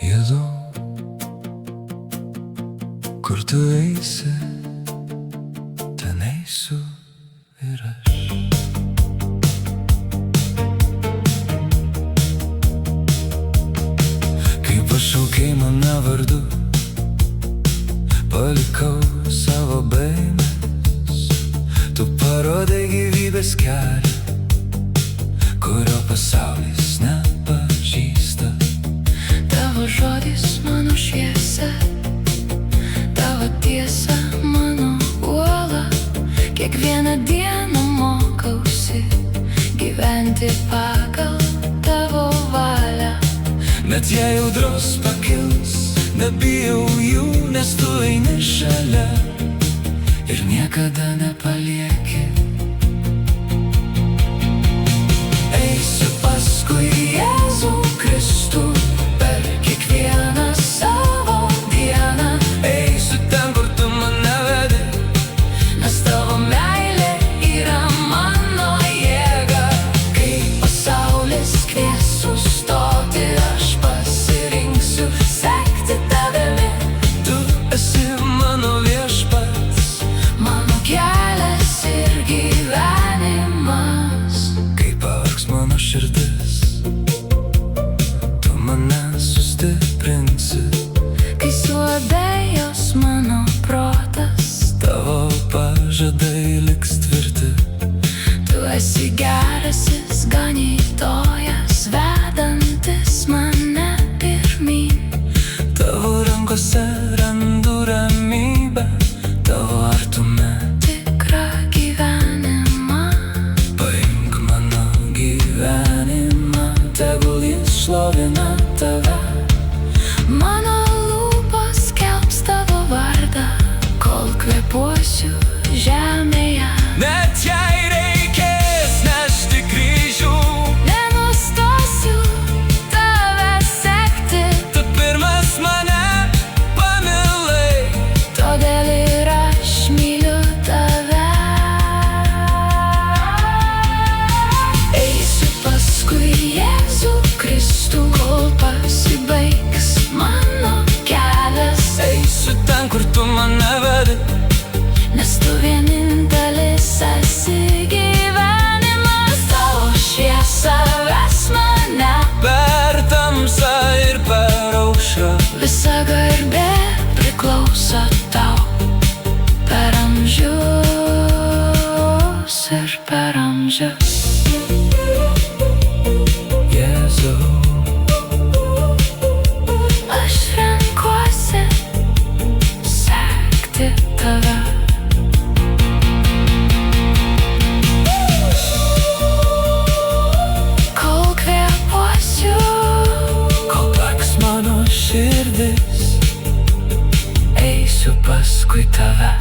Jėzau, kur tu eisi, ten eisiu ir aš. Kai pašaukei mane vardu, palikau savo baimes. Tu parodai gyvybės kelią, kurio pasaulis nepažįsta. Tavo žodis mano šviesa, tavo tiesa mano uola. Kiekvieną dieną mokausi gyventi pagal tavo valią. Net jei audros pakils, nebijau jų, nes tu eini šalia ir niekada nepalieki. Eisiu paskui Jėzų Kristų per kiekvieną savo dieną. Eisiu ten, kur tu mane vedi, nes tavo meilė yra mano jėga. Kai pasaulis kvies sustoti, aš pasirinksiu sekti tavimi. Tu esi mano viešpats, Mano kelias ir gyvenimas. kai pavargs mano širdis, tu mane sustiprinsi. Kai suabejos mano protas, Tavo pažadai liks tvirti. tu esi gerasis ganytojas, vedantis mane pirmyn. Tavo rankose randu ramybę, tavo artume. Tikrą gyvenimą. Paimk mano gyvenimą, tegul jis šlovina tave. Mano lūpos skelbs tavo vardą, kol kvėpuosiu žemėje. Net jei reikės nešti kryžių, Nenustosiu tave sekti, tu pirmas mane pamilai. todėl ir aš myliu tave. Eisiu paskui Jėzų Kristų, kol pasibaigs mano kelias. Eisiu ten, kur tu mane vedi, Nes tu vienintelis esi gyvenimas, tavo šviesa ves mane. per tamsą ir per aušrą. Visa garbė priklauso tau, per amžius ir per amžius. Jėzau, Aš renkuosi sekti tave. Kol kvėpuosiu, kol plaks mano širdis, eisiu paskui tave.